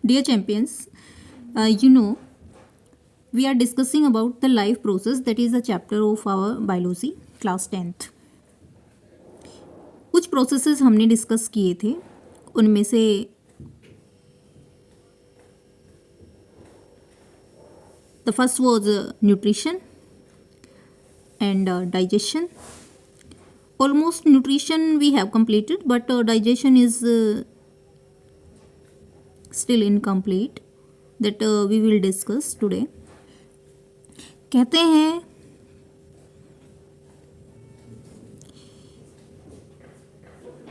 Dear champions, you know, we are discussing about the life process, that is a chapter of our biology class 10th. कुछ processes हमने discuss किए थे, उनमें से the first was nutrition and digestion. Almost nutrition we have completed, but digestion is still incomplete, that we will discuss today. कहते हैं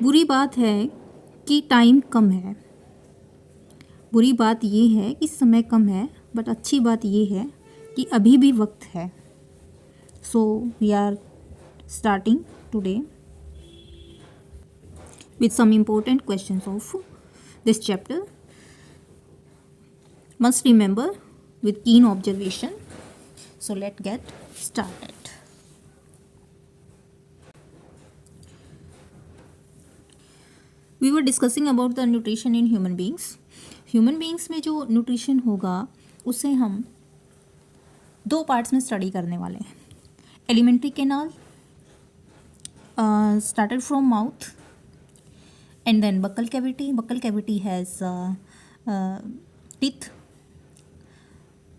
बुरी बात है कि टाइम कम है, बुरी बात ये है कि समय कम है, बट अच्छी बात ये है कि अभी भी वक्त है. So we are starting today with some important questions of this chapter. Must remember with keen observation. So let's get started. We were discussing about the nutrition in human beings. Human beings में जो nutrition होगा उसे हम दो parts में study करने वाले हैं. Alimentary canal started from mouth, and then buccal cavity. Buccal cavity has teeth,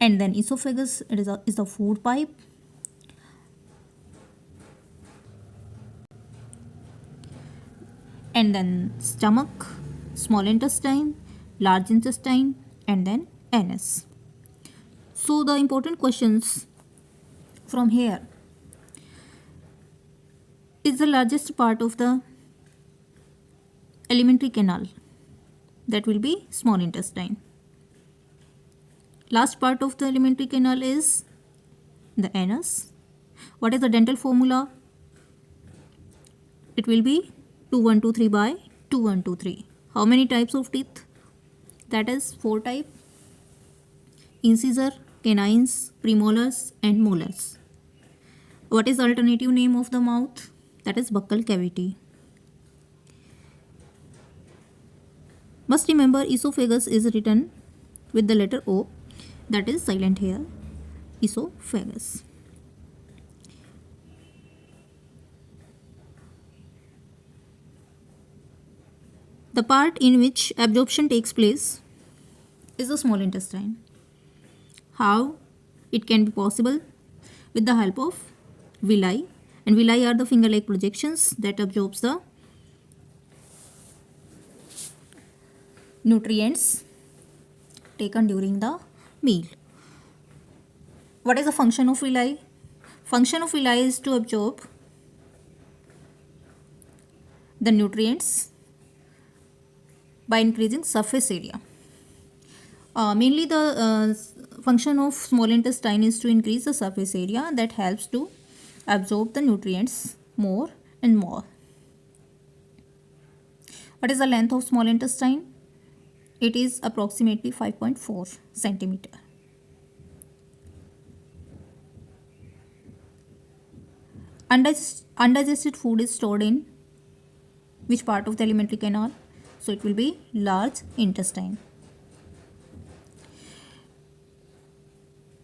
and then esophagus. It is the food pipe, and then stomach, small intestine, large intestine, and then anus. So the important questions from here is the largest part of the alimentary canal, that will be small intestine. Last part of the alimentary canal is the anus. What is the dental formula? It will be 2123 by 2123. How many types of teeth? That is 4 type: incisor, canines, premolars, and molars. What is the alternative name of the mouth? That is buccal cavity. Must remember, esophagus is written with the letter O, that is silent here, esophagus. The part in which absorption takes place is the small intestine. How it can be possible? With the help of villi, and villi are the finger-like projections that absorbs the nutrients taken during the meal. What is the function of villi? Function of villi is to absorb the nutrients by increasing surface area. Mainly the function of small intestine is to increase the surface area that helps to absorb the nutrients more and more. What is the length of small intestine? It is approximately 5.4 centimeter. Undigested food is stored in which part of the alimentary canal? So it will be large intestine.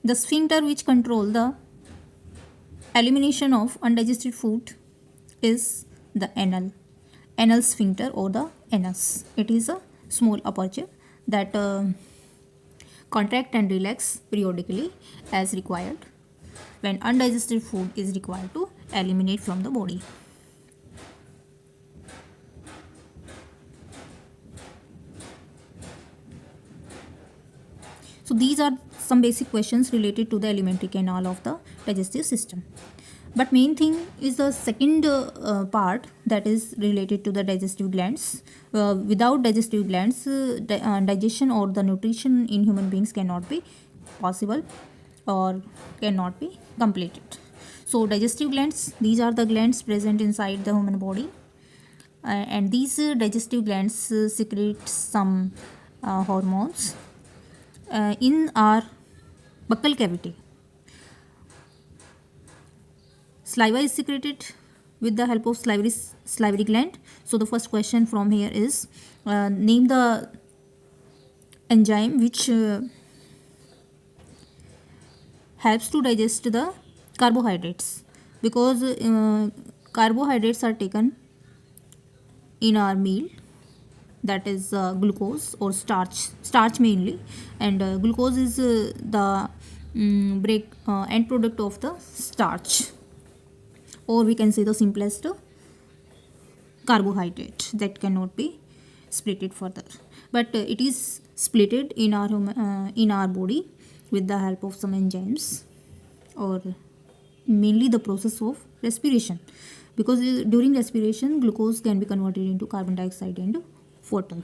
The sphincter which control the elimination of undigested food is the anal sphincter or the anus. It is a small aperture that contract and relax periodically as required when undigested food is required to eliminate from the body. So these are some basic questions related to the alimentary canal of the digestive system. But main thing is the second part, that is related to the digestive glands. Without digestive glands, digestion or the nutrition in human beings cannot be possible or cannot be completed. So digestive glands, these are the glands present inside the human body, and these digestive glands secrete some hormones in our buccal cavity. Saliva is secreted with the help of salivary gland. So the first question from here is name the enzyme which helps to digest the carbohydrates, because carbohydrates are taken in our meal, that is glucose or starch mainly, and glucose is the end product of the starch, or we can say the simplest carbohydrate that cannot be splitted further, but it is splitted in our body with the help of some enzymes, or mainly the process of respiration, because during respiration glucose can be converted into carbon dioxide and water.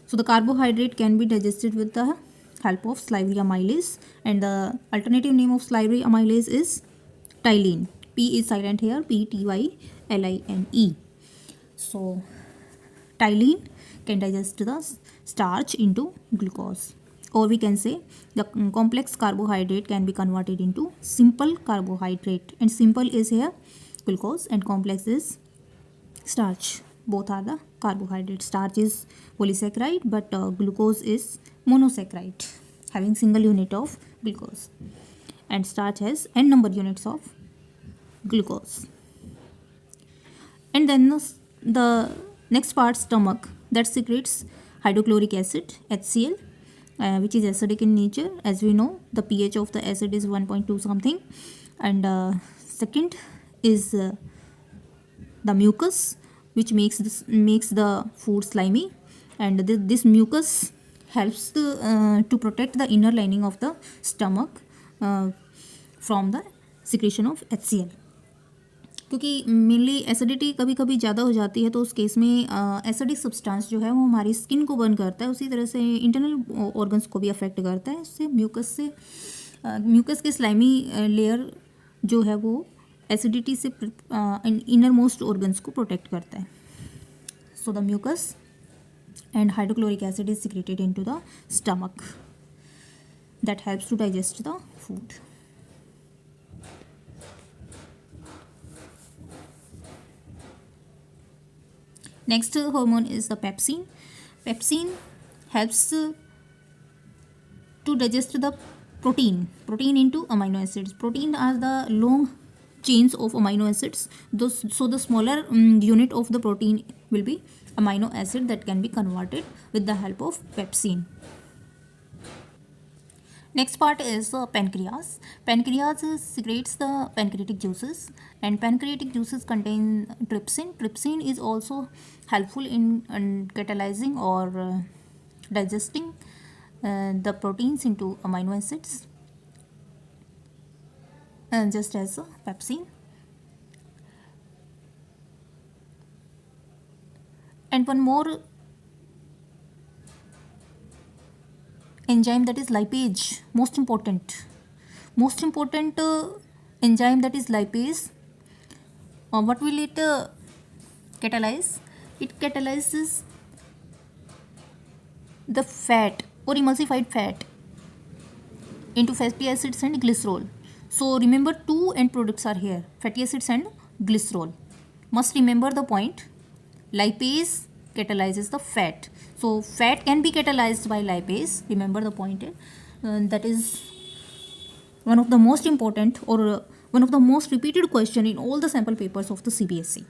So the carbohydrate can be digested with the help of salivary amylase, and the alternative name of salivary amylase is ptyline. P is silent here, Ptyline. So ptyline can digest the starch into glucose, or we can say the complex carbohydrate can be converted into simple carbohydrate, and simple is here glucose and complex is starch. Both are the carbohydrate. Starch is polysaccharide, but glucose is monosaccharide having single unit of glucose, and starch has n number units of glucose. And then the next part, stomach, that secretes hydrochloric acid, HCl, which is acidic in nature. As we know, the pH of the acid is 1.2 something, and second is the mucus, which makes the food slimy, and this mucus helps to protect the inner lining of the stomach from the secretion of HCl. क्योंकि mainly acidity कभी कभी ज़्यादा हो जाती है, तो उस case में एसिडिक सब्सटेंस जो है वो हमारी स्किन को बर्न करता है, उसी तरह से इंटरनल ऑर्गन्स को भी अफेक्ट करता है। इससे म्यूकस के स्लाइमी लेयर जो है वो एसिडिटी से इनर मोस्ट ऑर्गन्स को प्रोटेक्ट करता है। So the mucus and hydrochloric acid is secreted into the stomach, that helps to digest the food. Next hormone is the pepsin. Pepsin helps to digest the protein into amino acids. Protein are the long chains of amino acids. So the smaller unit of the protein will be amino acid that can be converted with the help of pepsin. Next part is pancreas. Pancreas secretes the pancreatic juices, and pancreatic juices contain trypsin. Trypsin is also helpful in catalyzing or digesting the proteins into amino acids, just as pepsin. And one more enzyme, that is lipase, most important enzyme, that is lipase. What will it catalyze? It catalyzes the fat or emulsified fat into fatty acids and glycerol. So remember, two end products are here, fatty acids and glycerol. Must remember the point, lipase catalyzes the fat. So fat can be catalyzed by lipase. Remember the point. That is one of the most important or one of the most repeated question in all the sample papers of the CBSE.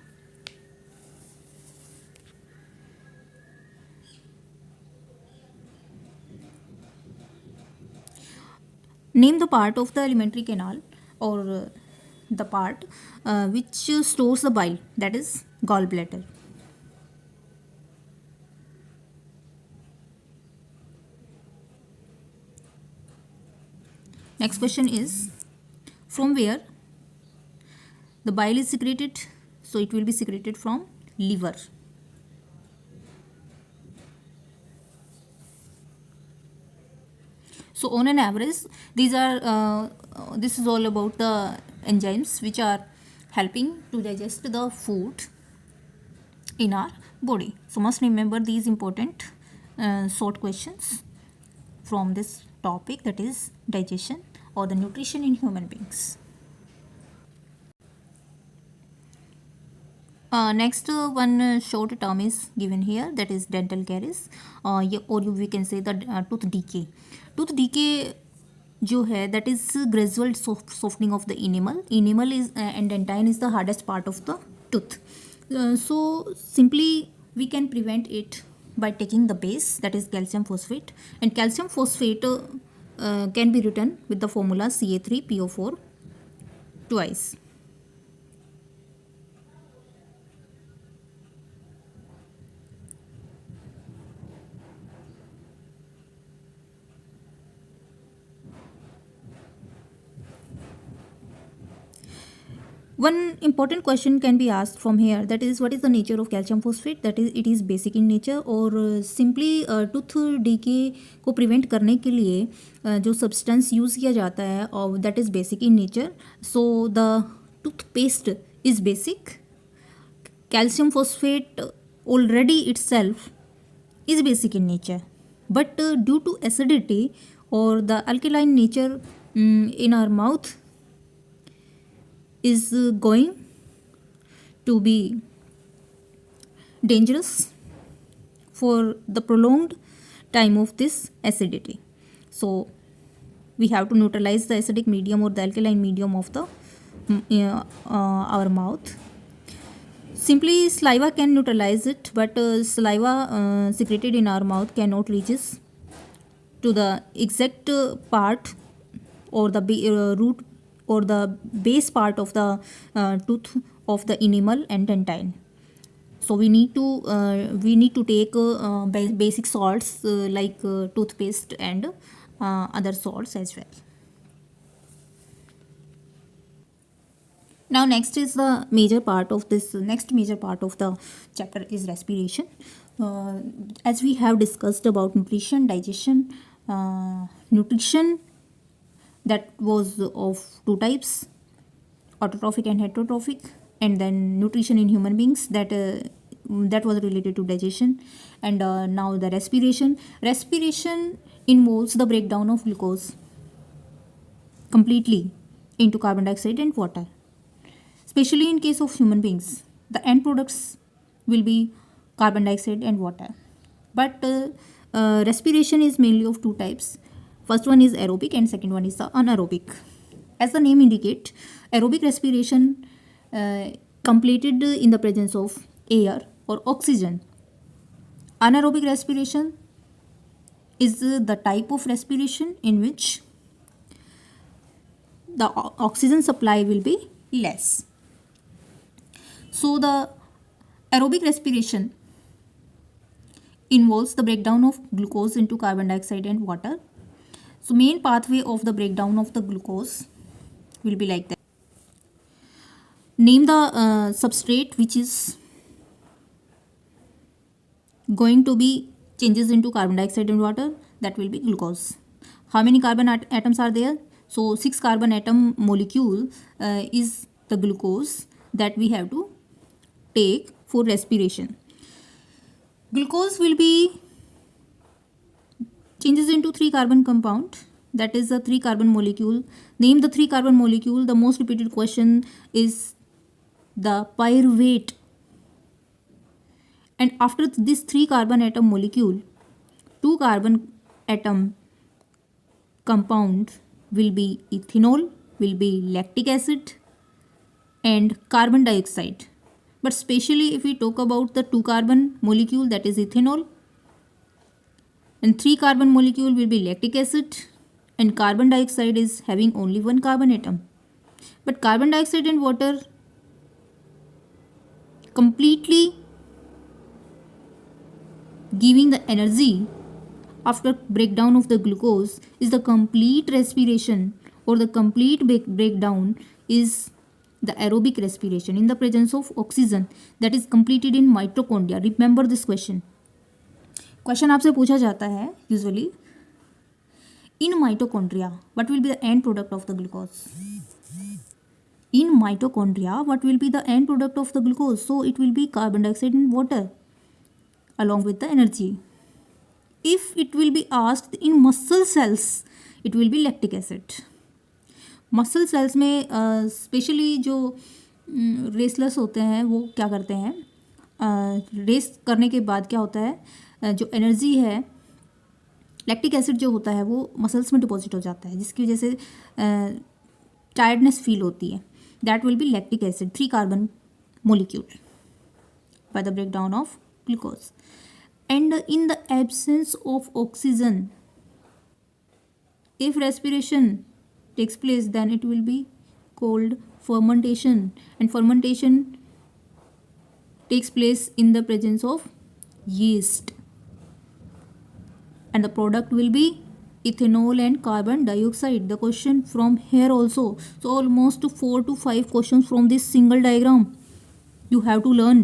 Name the part of the alimentary canal or the part which stores the bile, that is gallbladder. Next question is, from where the bile is secreted? So it will be secreted from liver. So on an average, this is all about the enzymes which are helping to digest the food in our body. So must remember these important short questions from this topic, that is digestion or the nutrition in human beings. Next one short term is given here, that is dental caries, we can say the tooth decay. Tooth decay जो है that is gradual softening of the enamel is and dentine is the hardest part of the tooth. So simply we can prevent it by taking the base, that is calcium phosphate, and calcium phosphate can be written with the formula Ca3PO4 twice. One important question can be asked from here, that is what is the nature of calcium phosphate, that is it is basic in nature, और simply tooth decay को prevent करने के लिए जो substance use किया जाता है और that is basic in nature. So the toothpaste is basic. Calcium phosphate already itself is basic in nature, but due to acidity or the alkaline nature in our mouth is going to be dangerous for the prolonged time of this acidity. So we have to neutralize the acidic medium or the alkaline medium of the our mouth. Simply saliva can neutralize it, but saliva secreted in our mouth cannot reaches to the exact part or the root or the base part of the tooth of the enamel and dentine. So we need to take basic salts like toothpaste and other salts as well. Now next major part of the chapter is respiration. As we have discussed about nutrition, digestion, nutrition that was of two types, autotrophic and heterotrophic, and then nutrition in human beings that was related to digestion. And now the respiration involves the breakdown of glucose completely into carbon dioxide and water. Especially in case of human beings, the end products will be carbon dioxide and water. But respiration is mainly of two types. First one is aerobic and second one is the anaerobic. As the name indicates, aerobic respiration completed in the presence of air or oxygen. Anaerobic respiration is the type of respiration in which the oxygen supply will be less. So the aerobic respiration involves the breakdown of glucose into carbon dioxide and water. So main pathway of the breakdown of the glucose will be like that. Name the substrate which is going to be changes into carbon dioxide and water, that will be glucose. How many carbon atoms are there? So 6 carbon atom molecule is the glucose that we have to take for respiration. Glucose will be changes into 3 carbon compound, that is a 3 carbon molecule. Name the 3 carbon molecule. The most repeated question is the pyruvate. And after this 3 carbon atom molecule, 2 carbon atom compound will be ethanol, will be lactic acid and carbon dioxide. But especially if we talk about the 2 carbon molecule, that is ethanol, and 3 carbon molecule will be lactic acid, and carbon dioxide is having only 1 carbon atom. But carbon dioxide and water completely giving the energy after breakdown of the glucose is the complete respiration, or the complete breakdown is the aerobic respiration in the presence of oxygen, that is completed in mitochondria. Remember this question. Question आपसे पूछा जाता है usually, in mitochondria what will be the end product of the glucose? In mitochondria what will be the end product of the glucose? So it will be carbon dioxide and water along with the energy. If it will be asked in muscle cells, it will be lactic acid. Muscle cells में specially जो restless होते हैं वो क्या करते हैं, race करने के बाद क्या होता है, जो एनर्जी है, लैक्टिक एसिड जो होता है वो मसल्स में डिपॉजिट हो जाता है, जिसकी वजह से टायर्डनेस फील होती है. That will be lactic acid 3 carbon molecule by the breakdown of glucose. And in the absence of oxygen, if respiration takes place, then it will be called fermentation, and fermentation takes place in the presence of yeast, and the product will be ethanol and carbon dioxide. The question from here also, so almost 4 to 5 questions from this single diagram you have to learn.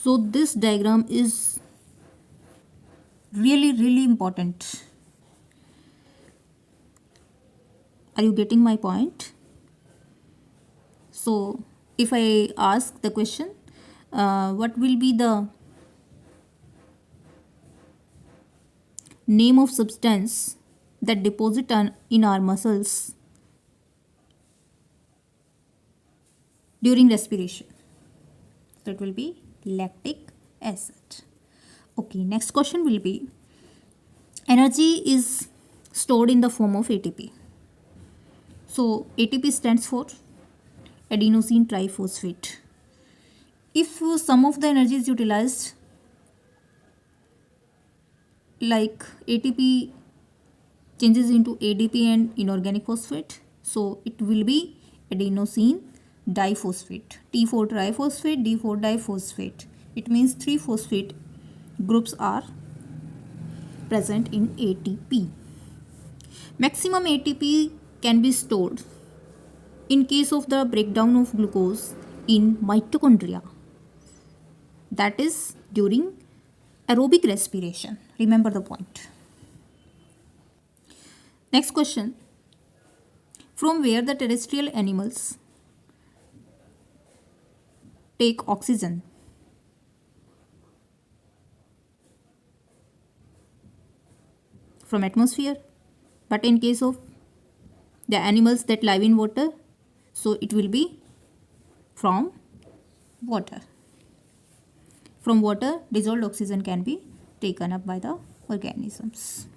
So this diagram is really important. Are you getting my point? So if I ask the question, what will be the name of substance that deposit in our muscles during respiration? So it will be lactic acid. Okay, next question will be, energy is stored in the form of ATP. So ATP stands for adenosine triphosphate. If some of the energy is utilized, like ATP changes into ADP and inorganic phosphate, so it will be adenosine diphosphate, T4 triphosphate, D4 diphosphate. It means 3 phosphate groups are present in ATP. Maximum ATP can be stored in case of the breakdown of glucose in mitochondria, that is during aerobic respiration. Remember the point. Next question, from where the terrestrial animals take oxygen? From atmosphere. But in case of the animals that live in water, so it will be from water. From water, dissolved oxygen can be taken up by the organisms.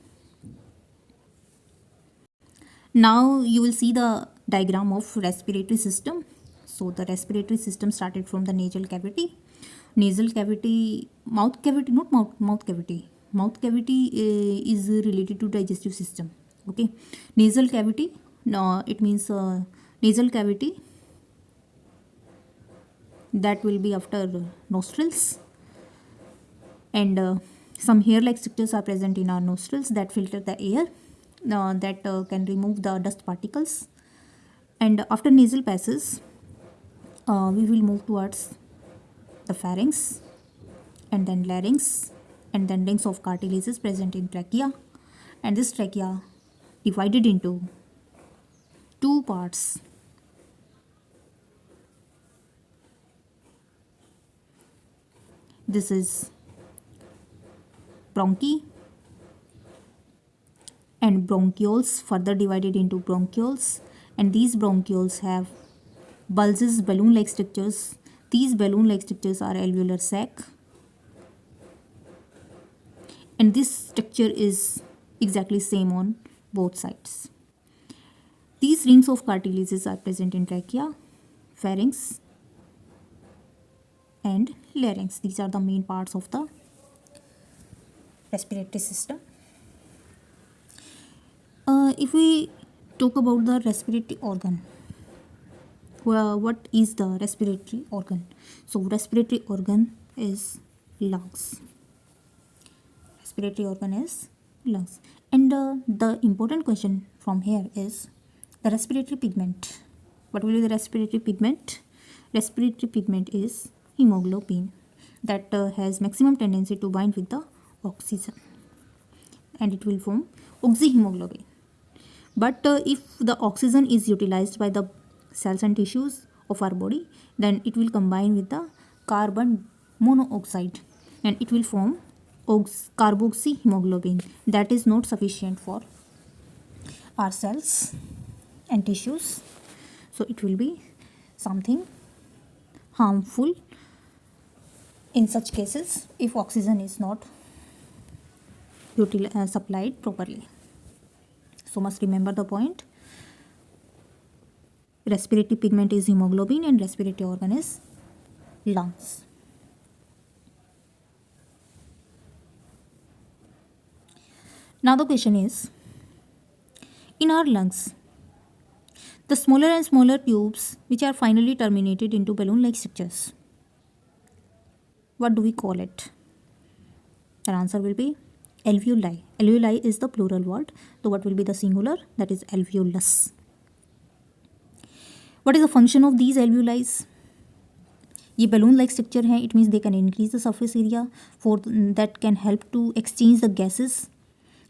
Now you will see the diagram of respiratory system. So the respiratory system started from the nasal cavity. Nasal cavity, mouth cavity, not mouth cavity. Mouth cavity is related to digestive system. Okay, nasal cavity, no, it means nasal cavity, that will be after nostrils, and some hair-like structures are present in our nostrils that filter the air, that can remove the dust particles. And after nasal passes, we will move towards the pharynx, and then larynx, and then rings of cartilages present in trachea, and this trachea divided into 2 parts. This is bronchi and bronchioles, further divided into bronchioles, and these bronchioles have bulges, balloon-like structures. These balloon-like structures are alveolar sac, and this structure is exactly same on both sides. These rings of cartilages are present in trachea, pharynx, and larynx. These are the main parts of the respiratory system. If we talk about the respiratory organ, what is the respiratory organ? So respiratory organ is lungs. Respiratory organ is lungs. And the important question from here is the respiratory pigment. What will be the respiratory pigment? Respiratory pigment is hemoglobin, that has maximum tendency to bind with the oxygen, and it will form oxyhemoglobin. But if the oxygen is utilized by the cells and tissues of our body, then it will combine with the carbon monoxide, and it will form carboxyhemoglobin, that is not sufficient for our cells and tissues. So it will be something harmful in such cases if oxygen is not supplied properly. So must remember the point. Respiratory pigment is hemoglobin and respiratory organ is lungs. Now the question is, in our lungs, the smaller and smaller tubes which are finally terminated into balloon-like structures, what do we call it? The answer will be alveoli. Alveoli is the plural word. So what will be the singular? That is alveolus. What is the function of these alveoli? ये balloon like structure है. It means they can increase the surface area for that can help to exchange the gases,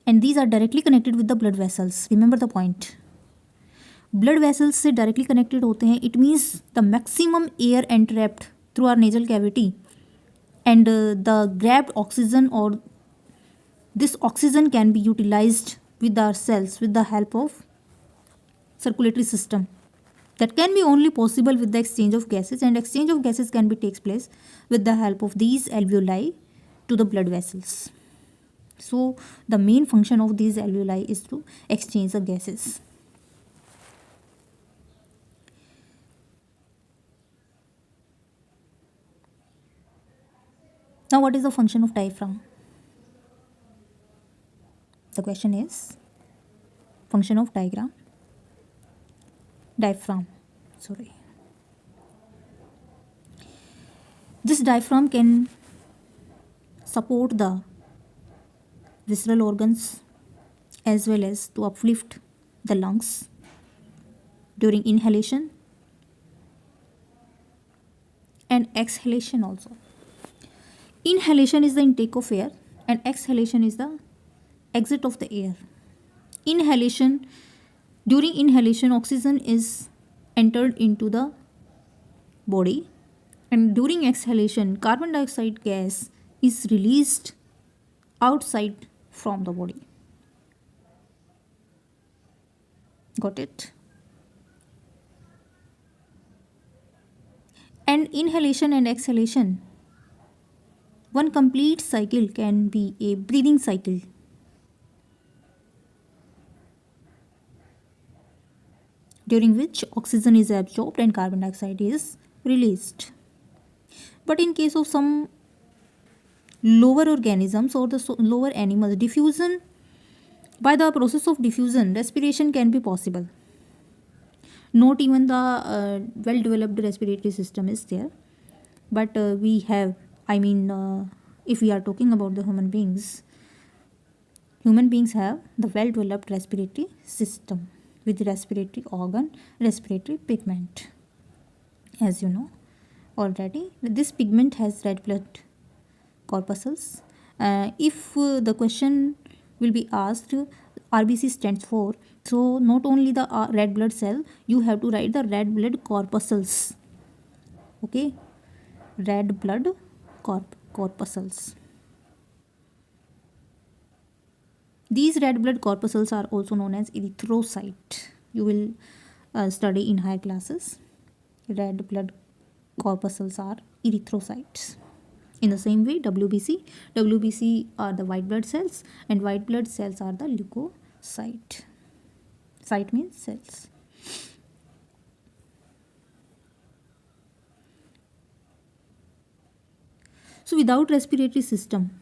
and these are directly connected with the blood vessels. Remember the point. Blood vessels से directly connected होते हैं. It means the maximum air entrapped through our nasal cavity and the grabbed oxygen or this oxygen can be utilized with our cells with the help of circulatory system. That can be only possible with the exchange of gases, and exchange of gases can be takes place with the help of these alveoli to the blood vessels. So the main function of these alveoli is to exchange the gases. Now what is the function of diaphragm? The question is function of diaphragm. This diaphragm can support the visceral organs as well as to uplift the lungs during inhalation and exhalation also. Inhalation is the intake of air and exhalation is the exit of the air. During inhalation, oxygen is entered into the body, and during exhalation, carbon dioxide gas is released outside from the body. Got it? And inhalation and exhalation, one complete cycle can be a breathing cycle. During which oxygen is absorbed and carbon dioxide is released. But in case of some lower organisms or the lower animals, by the process of diffusion, respiration can be possible. Not even the well-developed respiratory system is there, but if we are talking about the human beings have the well-developed respiratory system with respiratory organ, respiratory pigment. As you know already, this pigment has red blood corpuscles. If the question will be asked, RBC stands for, so not only the red blood cell, you have to write the red blood corpuscles. Okay, red blood corpuscles. These red blood corpuscles are also known as erythrocyte. You will study in higher classes. Red blood corpuscles are erythrocytes. In the same way, WBC are the white blood cells, and white blood cells are the leukocyte. Cyte means cells. So without respiratory system,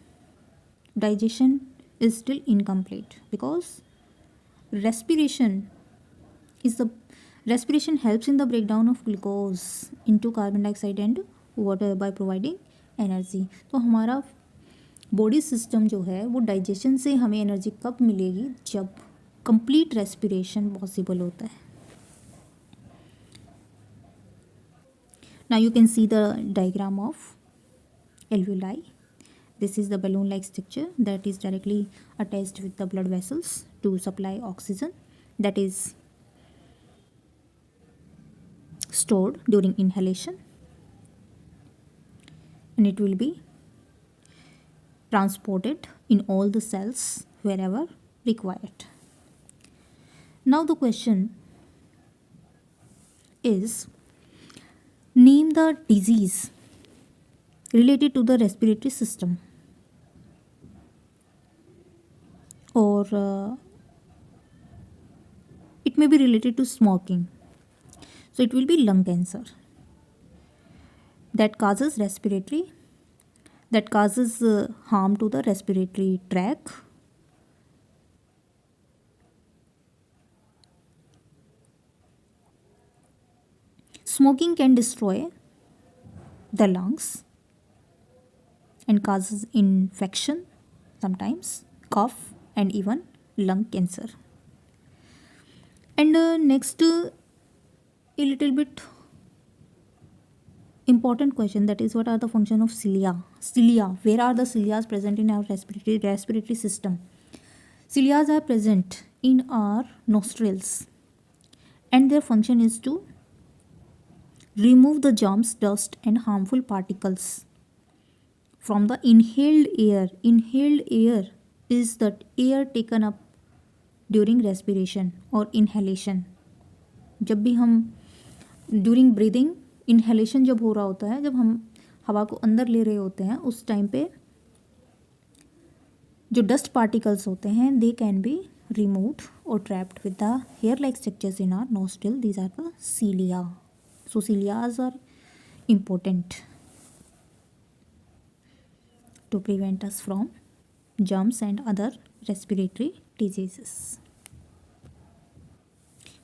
digestion is still incomplete, because respiration helps in the breakdown of glucose into carbon dioxide and water by providing energy. तो हमारा body system जो है वो digestion से हमें energy कब मिलेगी? जब कंप्लीट रेस्पिरेशन पॉसिबल होता है. Now you can see the diagram of alveoli. This is the balloon-like structure that is directly attached with the blood vessels to supply oxygen that is stored during inhalation, and it will be transported in all the cells wherever required. Now the question is, name the disease related to the respiratory system, or it may be related to smoking. So it will be lung cancer that causes harm to the respiratory tract. Smoking can destroy the lungs and causes infection, sometimes cough, and even lung cancer. And next, a little bit important question, that is, what are the function of cilia? Where are the cilia present in our respiratory system? Cilia are present in our nostrils, and their function is to remove the germs, dust, and harmful particles from the inhaled air. Inhaled air is the air taken up during respiration or inhalation. जब भी हम during breathing inhalation जब हो रहा होता है, जब हम हवा को अंदर ले रहे होते हैं, उस टाइम पे जो डस्ट पार्टिकल्स होते हैं, they can be removed or trapped with the hair-like structures in our nostril. These are the cilia. So cilias are important to prevent us from germs and other respiratory diseases.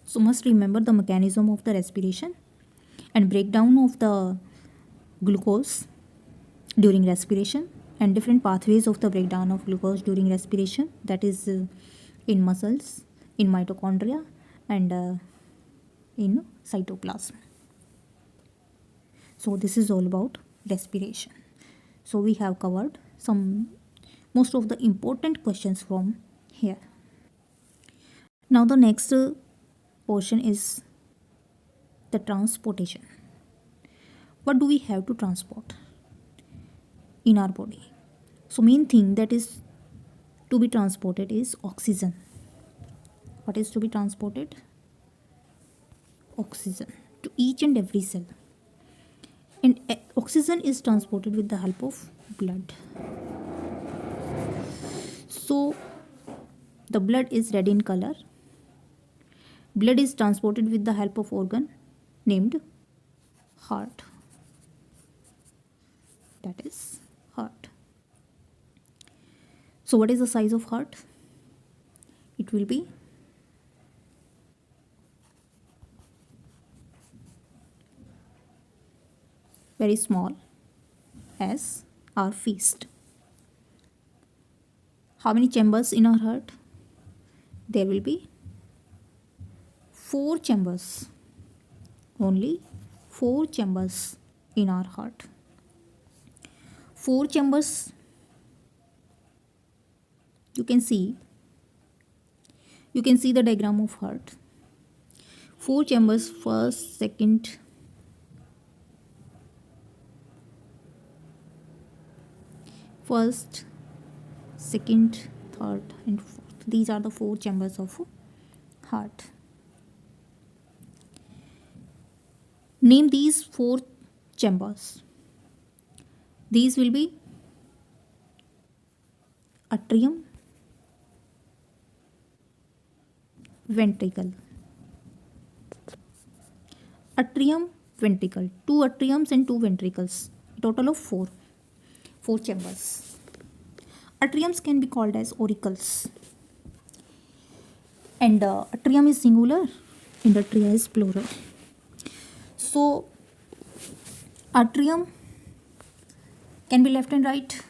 So must remember the mechanism of the respiration and breakdown of the glucose during respiration, and different pathways of the breakdown of glucose during respiration, that is in muscles, in mitochondria, and in cytoplasm. So this is all about respiration. So we have covered most of the important questions from here. Now the next portion is the transportation. What do we have to transport in our body? So main thing that is to be transported is oxygen. What is to be transported? Oxygen to each and every cell. And oxygen is transported with the help of blood. So the blood is red in color. Blood is transported with the help of organ named heart. That is heart. So what is the size of heart? It will be very small as our fist. How many chambers in our heart? There will be 4 chambers. Only 4 chambers in our heart. 4 chambers. You can see the diagram of heart. 4 chambers, first, second, third, and fourth. These are the 4 chambers of heart. Name these 4 chambers. These will be atrium, ventricle. Atrium, ventricle. 2 atriums and 2 ventricles. Total of 4 chambers. Atriums can be called as auricles. And atrium is singular and atria is plural. So atrium can be left and right.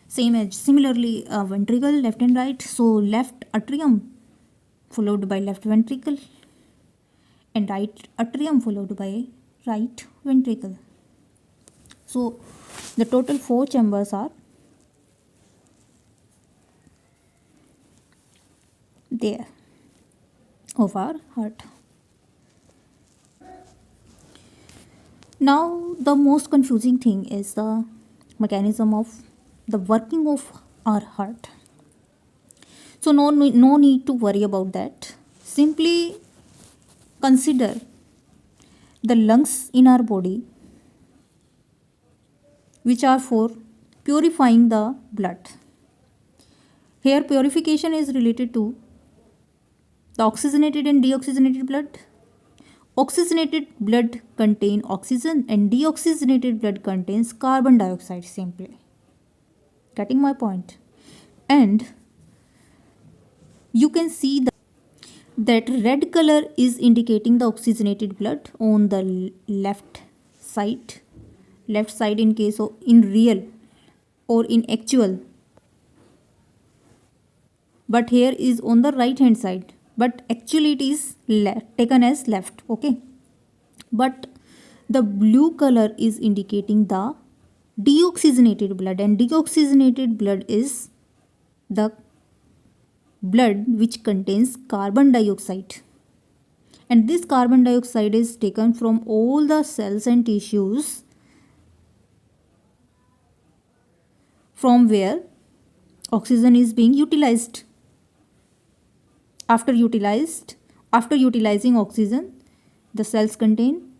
Similarly, ventricle, left and right. So left atrium followed by left ventricle, and right atrium followed by right ventricle. So the total 4 chambers are there of our heart. Now the most confusing thing is the mechanism of the working of our heart. So no need to worry about that. Simply consider the lungs in our body, which are for purifying the blood. Here purification is related to the oxygenated and deoxygenated blood. Oxygenated blood contains oxygen and deoxygenated blood contains carbon dioxide simply. Getting my point? And you can see that red color is indicating the oxygenated blood on the left side in case of in real or in actual, but here is on the right hand side, but actually it is taken as left. Okay, but the blue color is indicating the deoxygenated blood, and deoxygenated blood is the blood which contains carbon dioxide, and this carbon dioxide is taken from all the cells and tissues from where oxygen is being utilized. After utilizing oxygen, the cells contain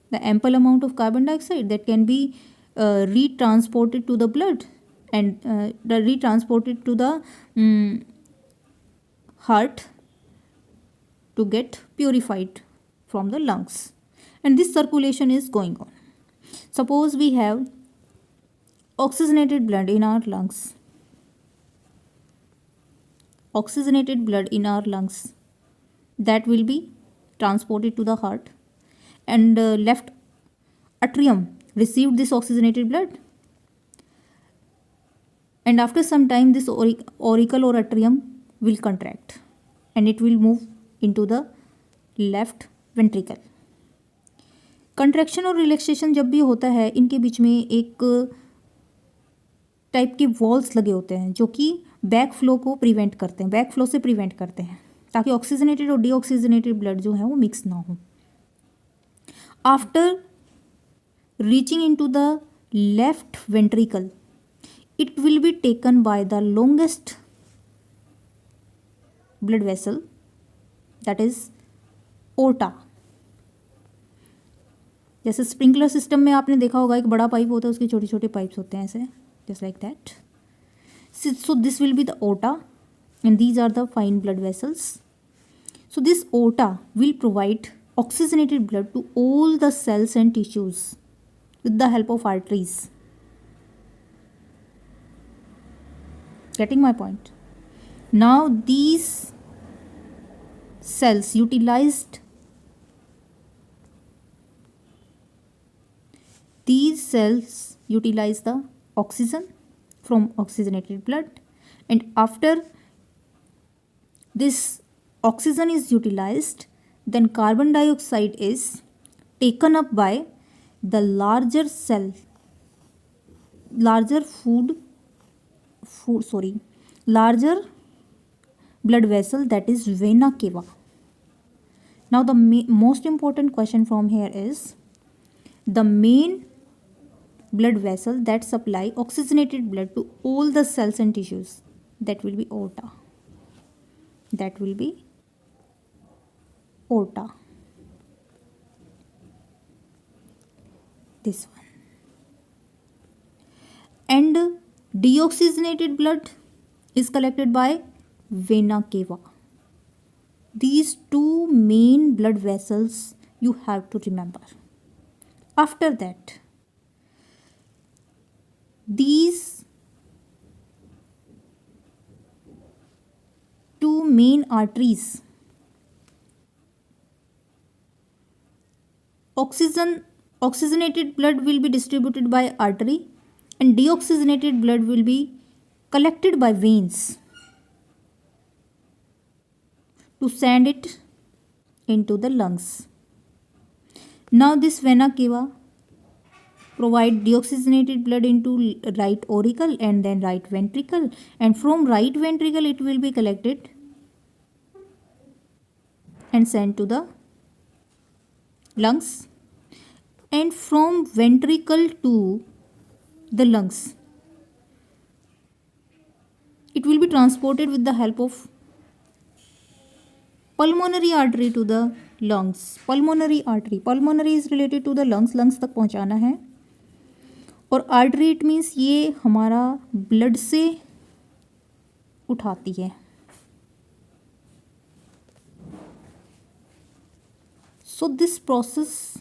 the ample amount of carbon dioxide that can be retransported to the blood and retransported to the heart to get purified from the lungs, and this circulation is going on. Suppose we have oxygenated blood in our lungs. Oxygenated blood in our lungs that will be transported to the heart, and left atrium received this oxygenated blood, and after some time this auricle or atrium will contract and it will move into the left ventricle. Contraction और relaxation जब भी होता है, इनके बीच में एक type के walls लगे होते हैं जो कि बैक फ्लो को प्रिवेंट करते हैं, बैक फ्लो से प्रिवेंट करते हैं, ताकि ऑक्सीजनेटेड और डीऑक्सीजनेटेड ब्लड जो है वो मिक्स ना हो. After reaching into the left ventricle, it will be taken by the longest blood vessel, that is aorta. जैसे स्प्रिंकलर सिस्टम में आपने देखा होगा एक बड़ा पाइप होता है, उसके छोटे छोटे पाइप्स होते हैं ऐसे, just like that. So this will be the aorta and these are the fine blood vessels. So this aorta will provide oxygenated blood to all the cells and tissues with the help of arteries. Getting my point? Now these cells utilize the oxygen from oxygenated blood, and after this oxygen is utilized, then carbon dioxide is taken up by the larger blood vessel, that is vena cava. Now the most important question from here is the main blood vessel that supply oxygenated blood to all the cells and tissues, that will be aorta. That will be aorta. This one. And deoxygenated blood is collected by vena cava. These two main blood vessels you have to remember. After that, these two main arteries, oxygenated blood will be distributed by artery and deoxygenated blood will be collected by veins to send it into the lungs. Now this vena cava provide deoxygenated blood into right auricle and then right ventricle, and from right ventricle it will be collected and sent to the lungs, and from ventricle to the lungs it will be transported with the help of Pulmonary artery to the lungs. Pulmonary artery. Pulmonary is related to the lungs. Lungs तक पहुंचाना है. और artery it means ये हमारा blood से उठाती है. So this process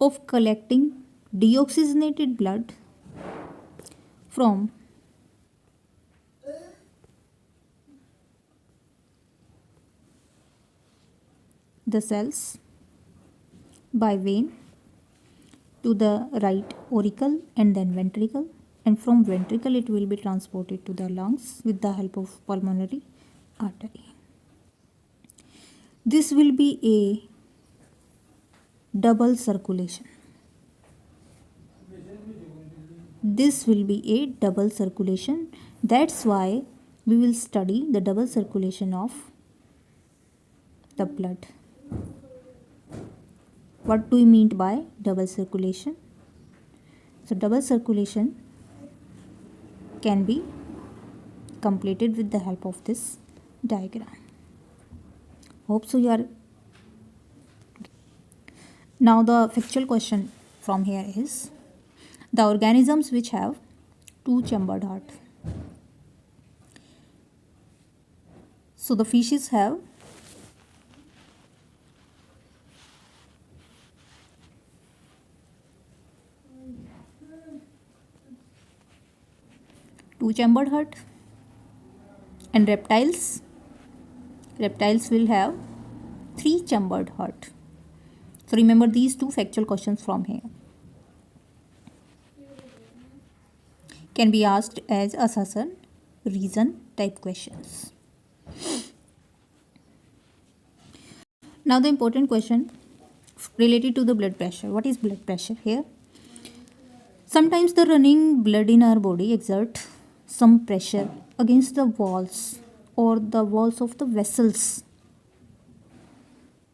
of collecting deoxygenated blood from the cells by vein to the right auricle and then ventricle, and from ventricle it will be transported to the lungs with the help of pulmonary artery. This will be a double circulation. This will be a double circulation. That's why we will study the double circulation of the blood. What do we mean by double circulation? So double circulation can be completed with the help of this diagram. Hope so you are. Now the factual question from here is the organisms which have two-chambered heart. So the fishes have two-chambered heart, and reptiles will have three-chambered heart. So remember these two factual questions from here can be asked as assertion reason type questions. Now the important question related to the blood pressure. What is blood pressure here? Sometimes the running blood in our body exert some pressure against the walls or the walls of the vessels.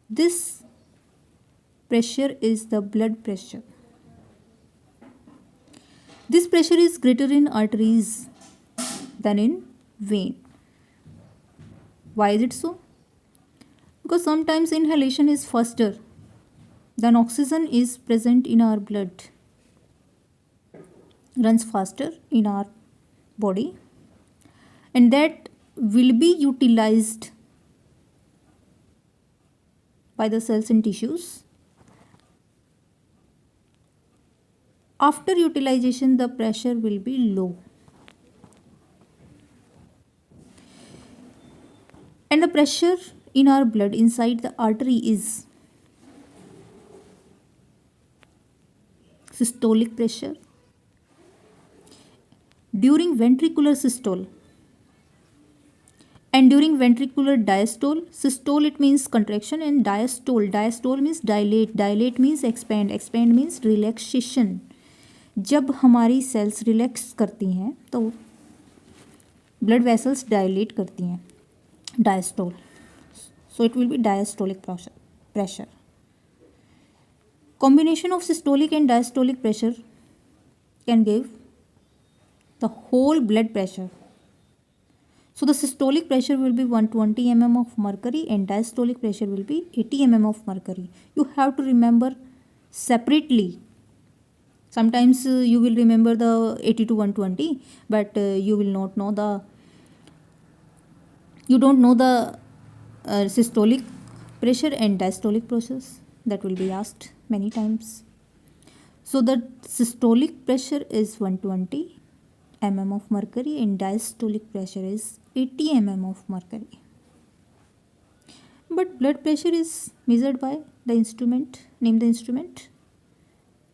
This pressure is the blood pressure. This pressure is greater in arteries than in vein. Why is it so? Because sometimes inhalation is faster than oxygen is present in our blood, runs faster in our body, and that will be utilized by the cells and tissues. After utilization, the pressure will be low. And the pressure in our blood inside the artery is systolic pressure. During ventricular systole and during ventricular diastole, systole it means contraction, and diastole means dilate means expand means relaxation. जब हमारी sales relax करती हैं तो blood vessels dilate करती हैं, diastole. So it will be diastolic pressure. Combination of systolic and diastolic pressure can give the whole blood pressure. So the systolic pressure will be 120 mm of mercury and diastolic pressure will be 80 mm of mercury. You have to remember separately. Sometimes you will remember the 80 to 120, but you don't know the systolic pressure and diastolic process. That will be asked many times. So the systolic pressure is 120 mm of mercury and diastolic pressure is 80 mm of mercury. But blood pressure is measured by the instrument. Name the instrument.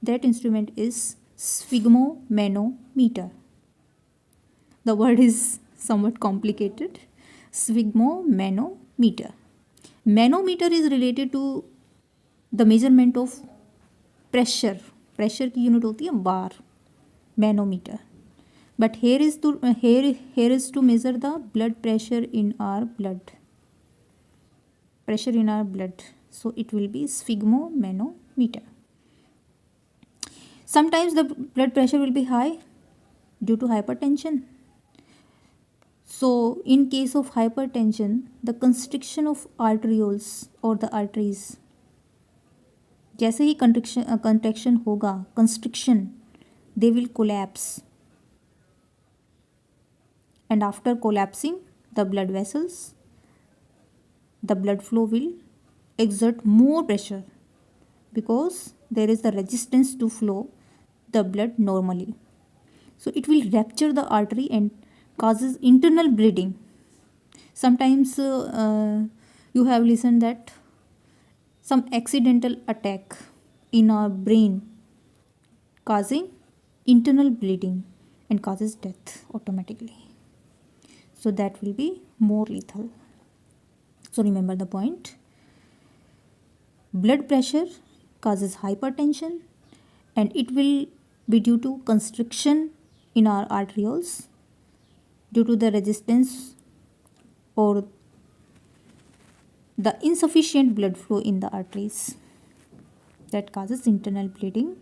That instrument is sphygmomanometer. The word is somewhat complicated. Sphygmomanometer. Manometer is related to the measurement of pressure. Pressure की unit होती है bar. Manometer. But here is to measure the blood pressure in our blood. Pressure in our blood. So it will be sphygmomanometer. Sometimes the blood pressure will be high due to hypertension. So, in case of hypertension, the constriction of arterioles or the arteries, जैसे ही contraction होगा, constriction, they will collapse, and after collapsing the blood vessels, the blood flow will exert more pressure because there is the resistance to flow the blood normally. So it will rupture the artery and causes internal bleeding. Sometimes you have listened that some accidental attack in our brain causing internal bleeding and causes death automatically. So that will be more lethal. So remember the point. Blood pressure causes hypertension, and it will be due to constriction in our arterioles due to the resistance or the insufficient blood flow in the arteries that causes internal bleeding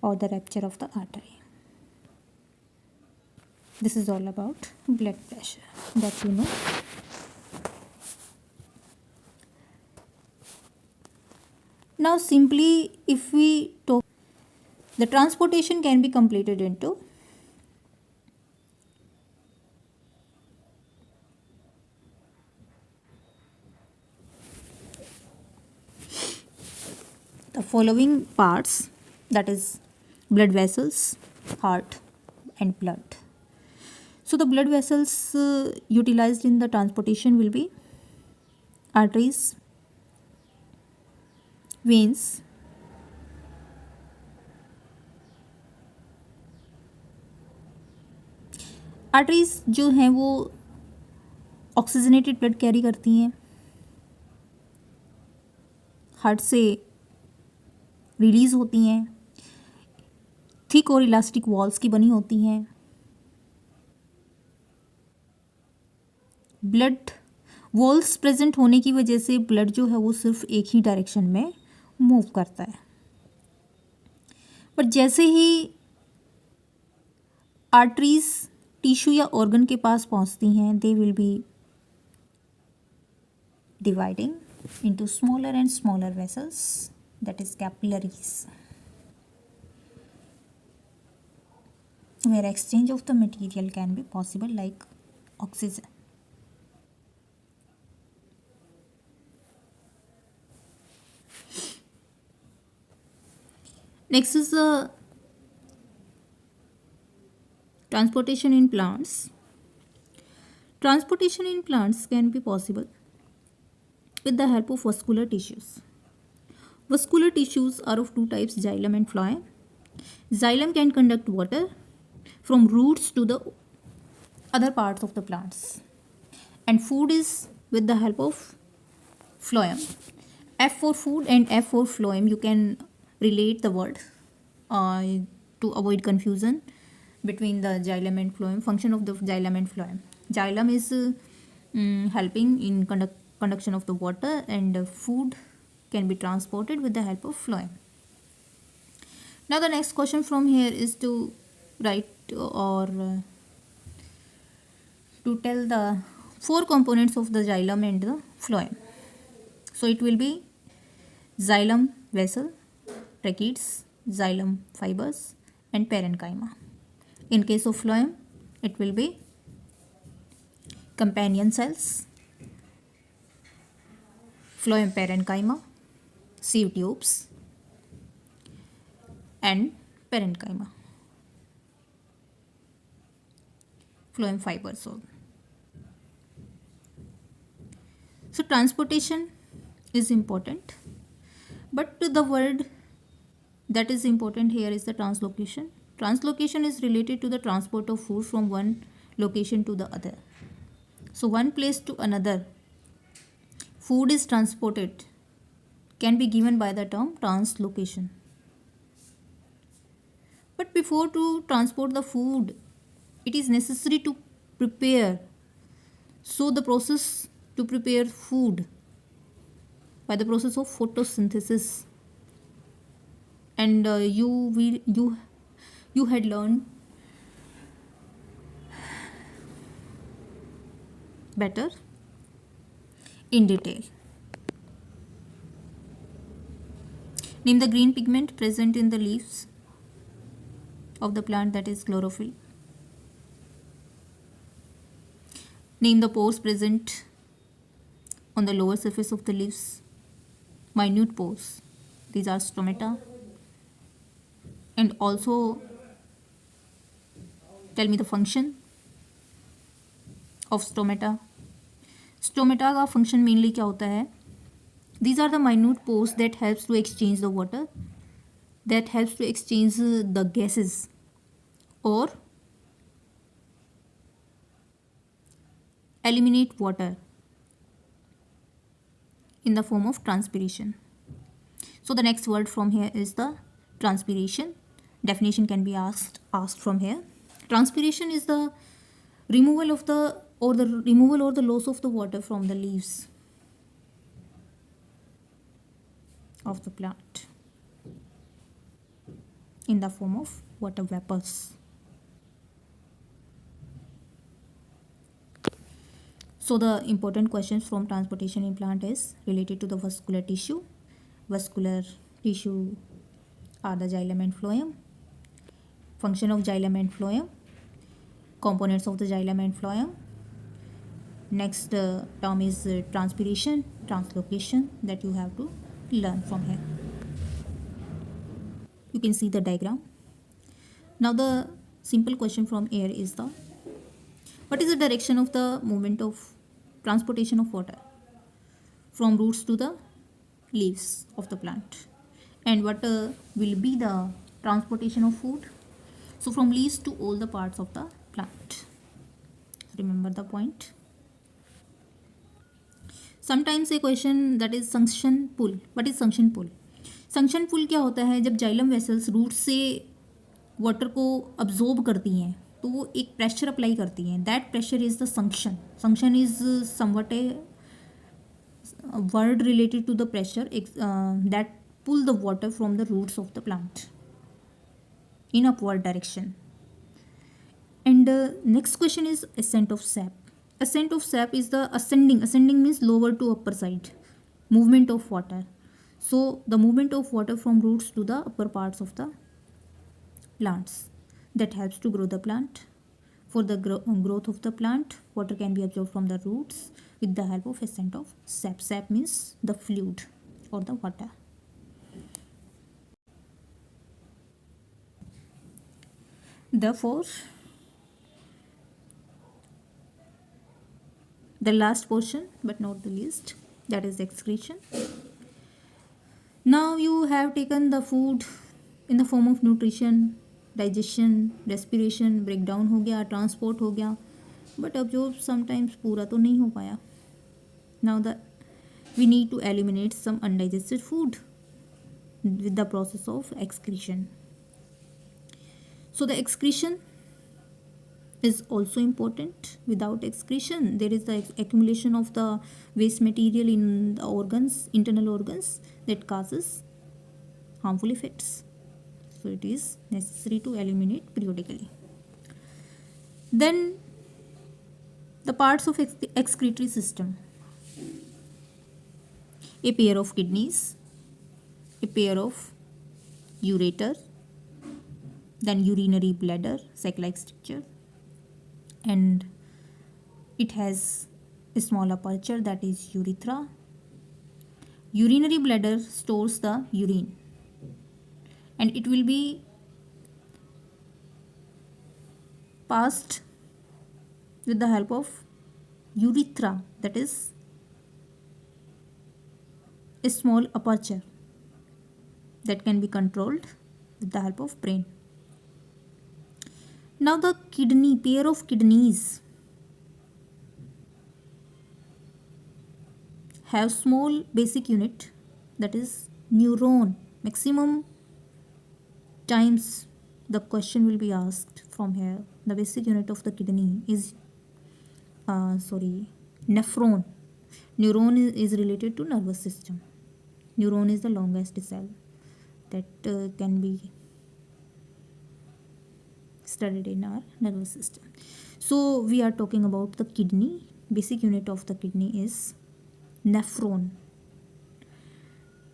or the rupture of the artery. This is all about blood pressure that you know. Now simply if we talk, the transportation can be completed into the following parts, that is blood vessels, heart and blood. So the blood vessels utilized in the transportation will be arteries, veins, arteries जो हैं वो oxygenated blood carry करती हैं, heart से release होती हैं, thick और elastic walls की बनी होती हैं. ब्लड वॉल्स प्रेजेंट होने की वजह से ब्लड जो है वो सिर्फ एक ही डायरेक्शन में मूव करता है. पर जैसे ही आर्टरीज टिश्यू या ऑर्गन के पास पहुंचती हैं, they will be dividing into smaller and smaller vessels, that is capillaries, where exchange of the material can be possible like oxygen. Next is the transportation in plants. Transportation in plants can be possible with the help of vascular tissues. Vascular tissues are of two types, xylem and phloem. Xylem can conduct water from roots to the other parts of the plants, and food is with the help of phloem. F for food and F for phloem, you can relate the word to avoid confusion between the xylem and phloem. Function of the xylem and phloem. Xylem is helping in conduction of the water, and food can be transported with the help of phloem. Now the next question from here is to write or to tell the four components of the xylem and the phloem. So it will be xylem vessel, tracheids, xylem fibers and parenchyma. In case of phloem, it will be companion cells, phloem parenchyma, sieve tubes and parenchyma, phloem fibers. So transportation is important, but the word that is important here is the translocation. Translocation is related to the transport of food from one location to the other. So one place to another, food is transported, can be given by the term translocation. But before to transport the food, it is necessary to prepare. So the process to prepare food by the process of photosynthesis, and you had learned better in detail. Name the green pigment present in the leaves of the plant, that is chlorophyll. Name the pores present on the lower surface of the leaves. Minute pores. These are stomata. And also tell me the function of stomata. Stomata का function mainly क्या होता है? These are the minute pores that helps to exchange the water, that helps to exchange the gases or eliminate water in the form of transpiration. So the next word from here is the transpiration. Definition can be asked from here. Transpiration is the removal of the removal or the loss of the water from the leaves of the plant in the form of water vapors. So the important questions from transportation in plant is related to the vascular tissue. Vascular tissue are the xylem and phloem. Function of xylem and phloem. Components of the xylem and phloem. Next term is transpiration, translocation, that you have to learn from here. You can see the diagram. Now the simple question from here is what is the direction of the movement of transportation of water from roots to the leaves of the plant, and what will be the transportation of food, so from leaves to all the parts of the plant. Remember the point. Sometimes a question that is suction pull. What is suction pull? Suction pull क्या होता है? जब xylem vessels root से water को absorb करती हैं तो वो एक प्रेशर अप्लाई करती हैं. That pressure is the suction. Suction is somewhat A word related to the pressure that pull the water from the roots of the plant in upward direction. And next question is ascent of sap. Ascent of sap is the ascending means lower to upper side movement of water. So the movement of water from roots to the upper parts of the plants, that helps to grow the plant. For the growth of the plant, water can be absorbed from the roots with the help of ascent of sap. Sap means the fluid or the water. Therefore, the last portion but not the least, that is excretion. Now you have taken the food in the form of nutrition, digestion, respiration, breakdown हो गया, transport हो गया, but absorb sometimes पूरा तो नहीं हो पाया. Now we need to eliminate some undigested food with the process of excretion. So the excretion is also important. Without excretion, there is the accumulation of the waste material in the organs, internal organs, that causes harmful effects. So it is necessary to eliminate periodically. Then the parts of excretory system. A pair of kidneys, a pair of ureter, then urinary bladder, sac-like structure, and it has a small aperture, that is urethra. Urinary bladder stores the urine, and it will be passed with the help of urethra, that is a small aperture that can be controlled with the help of brain. Now the kidney, pair of kidneys have small basic unit, that is neuron. Maximum times the question will be asked from here. The basic unit of the kidney is nephron. Neuron is related to nervous system. Neuron is the longest cell that can be studied in our nervous system. So we are talking about the kidney. basic unit of the kidney is nephron.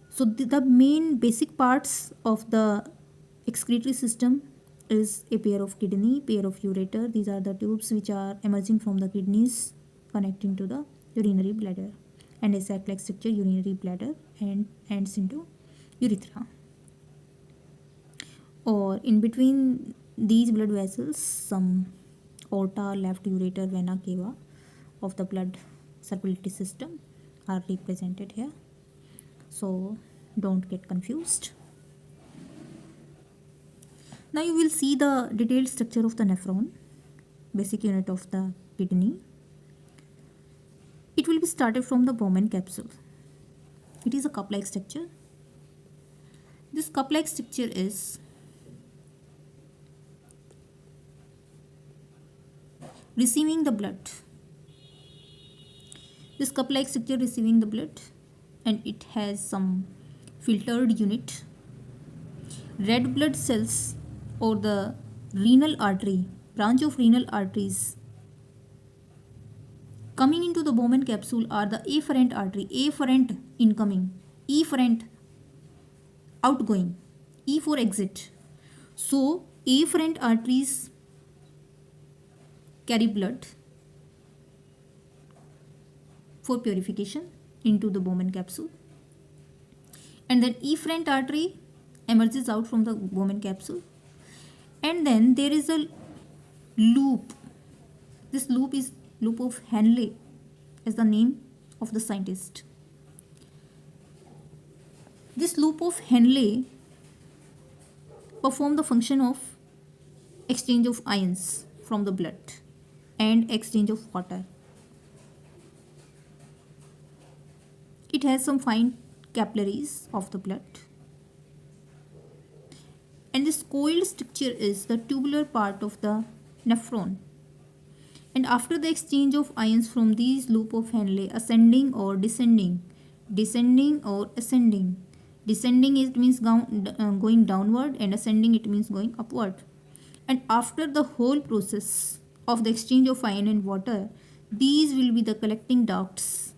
So the main basic parts of the excretory system is a pair of kidney, pair of ureter. These are the tubes which are emerging from the kidneys connecting to the urinary bladder, and a sac-like structure, urinary bladder, and ends into urethra. Or in between these blood vessels, some aorta, left ureter, vena cava of the blood circulatory system are represented here. So don't get confused. Now you will see the detailed structure of the nephron, basic unit of the kidney. It will be started from the Bowman capsule. It is a cup-like structure. This cup-like structure is receiving the blood. This cup-like structure receiving the blood, and it has some filtered unit. Red blood cells or the renal artery, branch of renal arteries coming into the Bowman capsule are the afferent artery, afferent incoming, efferent outgoing, E for exit. So afferent arteries carry blood for purification into the Bowman capsule, and then efferent artery emerges out from the Bowman capsule, and then there is a loop. This loop is loop of Henle, as the name of the scientist. This loop of Henle perform the function of exchange of ions from the blood and exchange of water. It has some fine capillaries of the blood, and this coiled structure is the tubular part of the nephron. And after the exchange of ions from these loop of Henle, ascending or descending, descending or ascending. Descending it means going downward, and ascending it means going upward. And after the whole process of the exchange of ion and water, these will be the collecting ducts.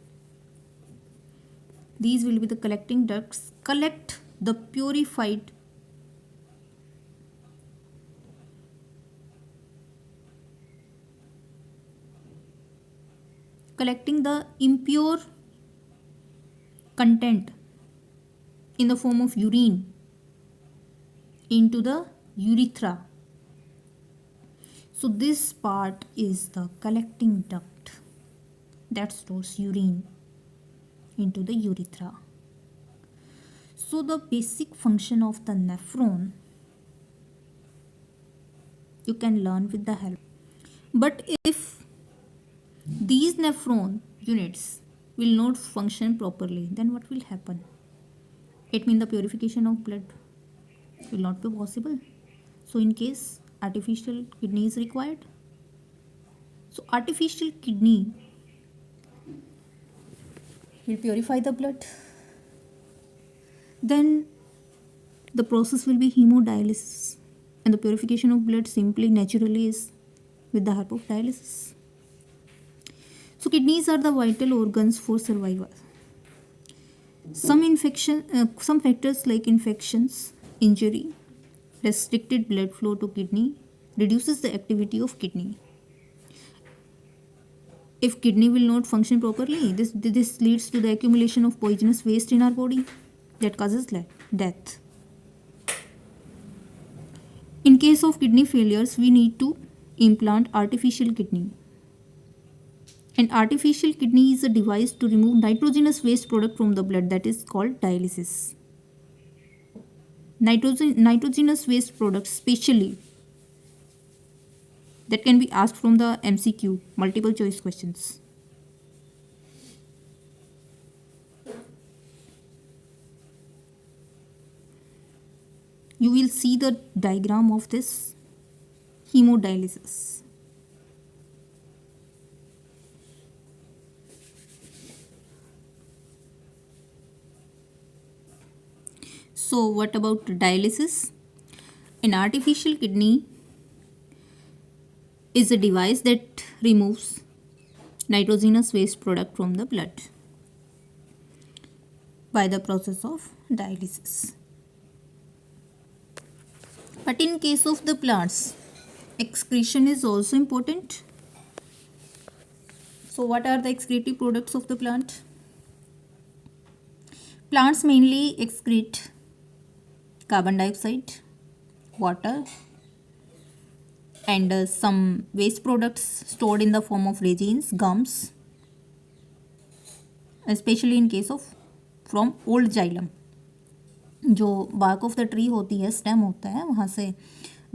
These will be the collecting ducts, collect the purified collecting the impure content in the form of urine into the urethra. So this part is the collecting duct that stores urine into the urethra. So the basic function of the nephron you can learn with the help. But if these nephron units will not function properly, then what will happen? It means the purification of blood will not be possible. So in case artificial kidney is required. So artificial kidney will purify the blood. Then the process will be hemodialysis, and the purification of blood simply naturally is with the help of dialysis. So kidneys are the vital organs for survival. Some factors like infections, injury, restricted blood flow to kidney reduces the activity of kidney. If kidney will not function properly, this leads to the accumulation of poisonous waste in our body that causes death. In case of kidney failures, we need to implant artificial kidney. An artificial kidney is a device to remove nitrogenous waste product from the blood, that is called dialysis. Nitrogenous waste products specially that can be asked from the MCQ, multiple choice questions. You will see the diagram of this hemodialysis. So what about dialysis? An artificial kidney is a device that removes nitrogenous waste product from the blood by the process of dialysis. But in case of the plants, excretion is also important. So what are the excretory products of the plant? Plants mainly excrete carbon dioxide, water, and some waste products stored in the form of resins, gums, especially in case of from old xylem. जो bark of the tree होती है, stem होता है, वहाँ से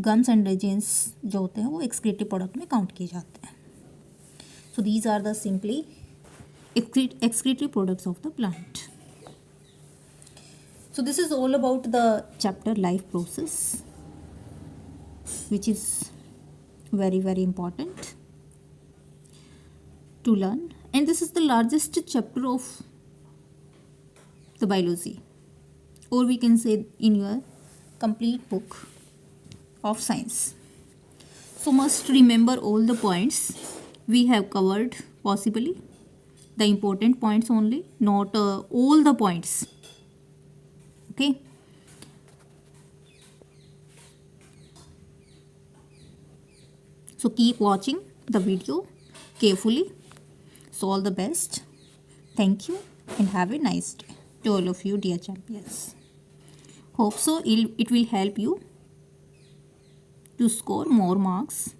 gums and resins जो होते हैं वो excretory product में count किए जाते हैं. So these are the simply excretory products of the plant. So this is all about the chapter life process, which is very important to learn, and this is the largest chapter of the biology, or we can say in your complete book of science. So must remember all the points we have covered, possibly the important points only, not all the points. Okay. So keep watching the video carefully. So all the best. Thank you and have a nice day to all of you, dear champions. Hope so it will help you to score more marks